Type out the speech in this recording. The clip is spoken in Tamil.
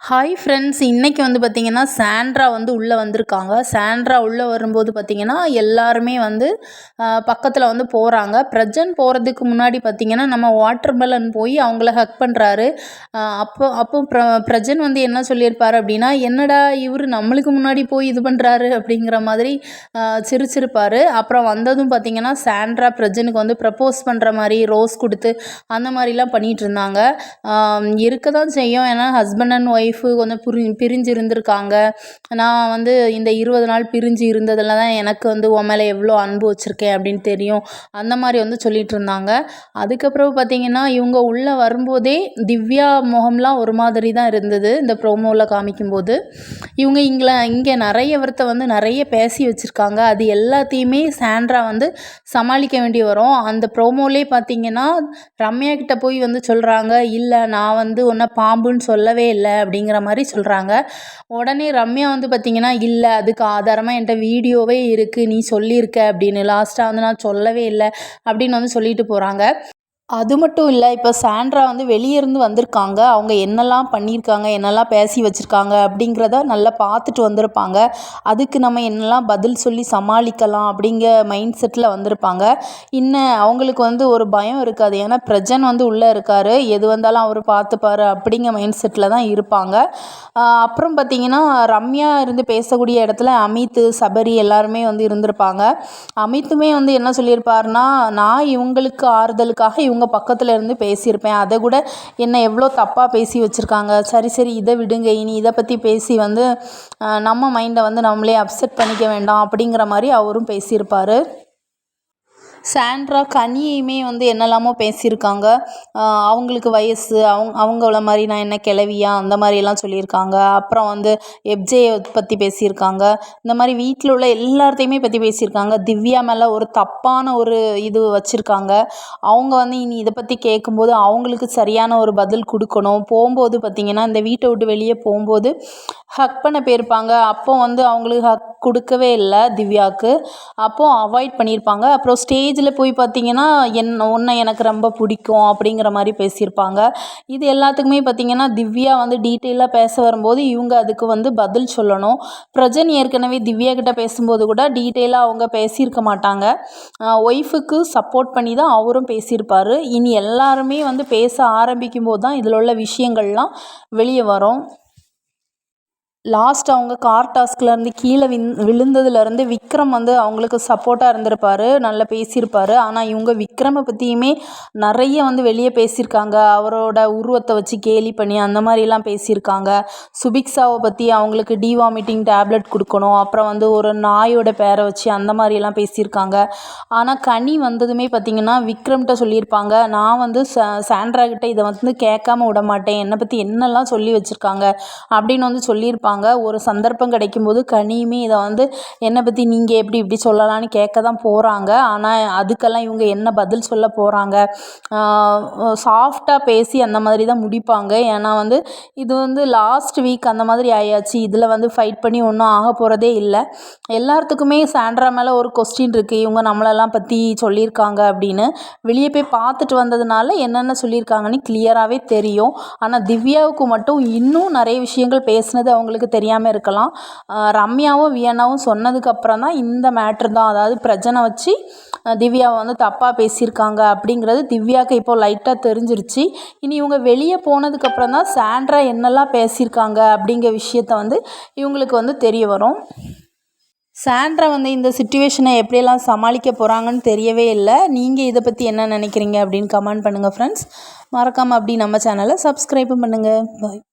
ஹாய் ஃப்ரெண்ட்ஸ், இன்றைக்கி வந்து பார்த்திங்கன்னா சாண்ட்ரா வந்து உள்ளே வந்திருக்காங்க. சாண்ட்ரா உள்ளே வரும்போது பார்த்திங்கன்னா எல்லாருமே வந்து பக்கத்தில் வந்து போகிறாங்க. பிரஜன் போகிறதுக்கு முன்னாடி பார்த்திங்கன்னா நம்ம வாட்டர் மெலன் போய் அவங்கள ஹக் பண்ணுறாரு. அப்போ பிரஜன் வந்து என்ன சொல்லியிருப்பார் அப்படின்னா, என்னடா இவர் நம்மளுக்கு முன்னாடி போய் இது பண்ணுறாரு அப்படிங்கிற மாதிரி சிரிச்சிருப்பார். அப்புறம் வந்ததும் பார்த்திங்கன்னா சாண்ட்ரா பிரஜனுக்கு வந்து ப்ரப்போஸ் பண்ணுற மாதிரி ரோஸ் கொடுத்து அந்த மாதிரிலாம் பண்ணிகிட்டு இருந்தாங்க. இருக்க தான் செய்யும், ஏன்னா ஹஸ்பண்ட் அண்ட் ஒய்ஃப் கொஞ்சம் பிரிஞ்சு இருந்திருக்காங்க. நான் வந்து இந்த 20 நாள் பிரிஞ்சு இருந்ததில் தான் எனக்கு வந்து உன் மேலே எவ்வளோ அன்பு வச்சுருக்கேன் அப்படின்னு தெரியும். அந்த மாதிரி வந்து சொல்லிகிட்டு இருந்தாங்க. அதுக்கப்புறம் பார்த்திங்கன்னா இவங்க உள்ளே வரும்போதே திவ்யா முகம்லாம் ஒரு மாதிரி தான் இருந்தது இந்த ப்ரோமோவில் காமிக்கும்போது. இவங்க இங்கே நிறையவர்கிட்ட வந்து நிறைய பேசி வச்சுருக்காங்க. அது எல்லாத்தையுமே சாண்ட்ரா வந்து சமாளிக்க வேண்டி வரும். அந்த ப்ரோமோலே பார்த்திங்கன்னா ரம்யா கிட்ட போய் வந்து சொல்கிறாங்க, இல்லை நான் வந்து உன்னை பாம்புன்னு சொல்லவே இல்லை அப்படிங்கிற மாதிரி சொல்கிறாங்க. உடனே ரம்யா வந்து பார்த்திங்கன்னா, இல்லை அதுக்கு ஆதாரமாக என்கிட்ட வீடியோவே இருக்குது, நீ சொல்லியிருக்க அப்படின்னு. லாஸ்ட்டாக வந்து நான் சொல்லவே இல்லை அப்படின்னு வந்து சொல்லிட்டு போகிறாங்க. அது மட்டும் இல்லை, இப்போ சாண்ட்ரா வந்து வெளியே இருந்து வந்திருக்காங்க. அவங்க என்னெல்லாம் பண்ணியிருக்காங்க, என்னெல்லாம் பேசி வச்சுருக்காங்க அப்படிங்கிறத நல்லா பார்த்துட்டு வந்திருப்பாங்க. அதுக்கு நம்ம என்னெல்லாம் பதில் சொல்லி சமாளிக்கலாம் அப்படிங்கிற மைண்ட் செட்டில் வந்திருப்பாங்க. இன்னும் அவங்களுக்கு வந்து ஒரு பயம் இருக்காது, ஏன்னா பிரஜன் வந்து உள்ளே இருக்கார், எது வந்தாலும் அவர் பார்த்துப்பார் அப்படிங்கிற மைண்ட் செட்டில் தான் இருப்பாங்க. அப்புறம் பார்த்திங்கன்னா ரம்யா இருந்து பேசக்கூடிய இடத்துல அமித், சபரி எல்லாருமே வந்து இருந்திருப்பாங்க. அமித்துமே வந்து என்ன சொல்லியிருப்பாருன்னா, நான் இவங்களுக்கு ஆறுதலுக்காக இவங்க பக்கத்தில் இருந்து பேசியிருப்பேன், அதை கூட என்னை எவ்வளோ தப்பாக பேசி வச்சுருக்காங்க, சரி இதை விடுங்க, இனி இதை பற்றி பேசி வந்து நம்ம மைண்டை வந்து நம்மளே அப்செட் பண்ணிக்க வேண்டாம் அப்படிங்கிற மாதிரி அவரும் பேசியிருப்பார். சாண்ட்ரா கனியையுமே வந்து என்னெல்லாமோ பேசியிருக்காங்க. அவங்களுக்கு வயசு அவங்கள மாதிரி நான் என்ன கிளவியா அந்த மாதிரியெல்லாம் சொல்லியிருக்காங்க. அப்புறம் வந்து எப்ஜேயை பற்றி பேசியிருக்காங்க. இந்த மாதிரி வீட்டில் உள்ள எல்லாத்தையுமே பற்றி பேசியிருக்காங்க. திவ்யா மேலே ஒரு தப்பான ஒரு இது வச்சுருக்காங்க. அவங்க வந்து இனி இதை பற்றி கேட்கும்போது அவங்களுக்கு சரியான ஒரு பதில் கொடுக்கணும். போகும்போது பார்த்திங்கன்னா இந்த வீட்டை விட்டு வெளியே போகும்போது ஹக் பண்ண போயிருப்பாங்க. அப்போ வந்து அவங்களுக்கு ஹக் கொடுக்கவே இல்லை திவ்யாவுக்கு. அப்போது அவாய்ட் பண்ணியிருப்பாங்க. அப்புறம் ஸ்டேஜில் போய் பார்த்திங்கன்னா உன்னை எனக்கு ரொம்ப பிடிக்கும் அப்படிங்கிற மாதிரி பேசியிருப்பாங்க. இது எல்லாத்துக்குமே பார்த்திங்கன்னா திவ்யா வந்து டீட்டெயிலாக பேச வரும்போது இவங்க அதுக்கு வந்து பதில் சொல்லணும். பிரஜன் ஏற்கனவே திவ்யா கிட்ட பேசும்போது கூட டீட்டெயிலாக அவங்க பேசியிருக்க மாட்டாங்க. ஒய்ஃபுக்கு சப்போர்ட் பண்ணி தான் அவரும் பேசியிருப்பார். இனி எல்லாருமே வந்து பேச ஆரம்பிக்கும் போது தான் இதில் உள்ள விஷயங்கள்லாம் வெளியே வரும். லாஸ்ட் அவங்க கார் டாஸ்க்லேருந்து கீழே விழுந்ததுலேருந்து விக்ரம் வந்து அவங்களுக்கு சப்போர்ட்டாக இருந்திருப்பார், நல்லா பேசியிருப்பார். ஆனால் இவங்க விக்ரமை பற்றியுமே நிறைய வந்து வெளியே பேசியிருக்காங்க. அவரோட உருவத்தை வச்சு கேலி பண்ணி அந்த மாதிரிலாம் பேசியிருக்காங்க. சுபிக்ஷாவை பற்றி அவங்களுக்கு டிவாமிட்டிங் டேப்லெட் கொடுக்கணும், அப்புறம் வந்து ஒரு நாயோட பேரை வச்சு அந்த மாதிரியெல்லாம் பேசியிருக்காங்க. ஆனால் கனி வந்ததுமே பார்த்திங்கன்னா விக்ரம்கிட்ட சொல்லியிருப்பாங்க, நான் வந்து சாண்ட்ரா கிட்ட இதை வந்து கேட்காம விட மாட்டேன், என்னை பற்றி என்னெல்லாம் சொல்லி வச்சுருக்காங்க அப்படின்னு வந்து சொல்லியிருப்பாங்க. ஒரு சந்தர்ப்பம் கிடைக்கும்போது கனியுமே இதை வந்து என்னை பற்றி நீங்கள் இப்படி சொல்லலான்னு கேட்க தான் போகிறாங்க. ஆனால் அதுக்கெல்லாம் இவங்க என்ன பதில் சொல்ல போகிறாங்க, சாஃப்டாக பேசி அந்த மாதிரி தான் முடிப்பாங்க. ஏன்னா வந்து இது வந்து லாஸ்ட் வீக் அந்த மாதிரி ஆயாச்சு. இதில் வந்து ஃபைட் பண்ணி ஒன்றும் ஆக போகிறதே இல்லை. எல்லாத்துக்குமே சாண்ட்ரா மேலே ஒரு கொஸ்டின் இருக்குது, இவங்க நம்மளெல்லாம் பற்றி சொல்லியிருக்காங்க அப்படின்னு. வெளியே போய் பார்த்துட்டு வந்ததுனால என்னென்ன சொல்லியிருக்காங்கன்னு கிளியராகவே தெரியும். ஆனால் திவ்யாவுக்கு மட்டும் இன்னும் நிறைய விஷயங்கள் பேசுனது அவங்களுக்கு தெரியாமல் இருக்கலாம். ரம்யாவும் வியன்னாவும் சொன்னதுக்கப்புறம் தான் இந்த மேட்ரு தான், அதாவது பிரஜனை வச்சு திவ்யாவை வந்து தப்பாக பேசியிருக்காங்க அப்படிங்கிறது திவ்யாவுக்கு இப்போ லைட்டாக தெரிஞ்சிருச்சு. இனி இவங்க வெளியே போனதுக்கப்புறம் தான் சாண்ட்ரா என்னெல்லாம் பேசியிருக்காங்க அப்படிங்கிற விஷயத்த வந்து இவங்களுக்கு வந்து தெரிய வரும். சாண்ட்ரா வந்து இந்த சிச்சுவேஷனை எப்படியெல்லாம் சமாளிக்க போகிறாங்கன்னு தெரியவே இல்லை. நீங்கள் இதை பற்றி என்ன நினைக்கிறீங்க அப்படின்னு கமெண்ட் பண்ணுங்கள் ஃப்ரெண்ட்ஸ். மறக்காமல் அப்படி நம்ம சேனலை சப்ஸ்கிரைபும் பண்ணுங்கள். பாய்.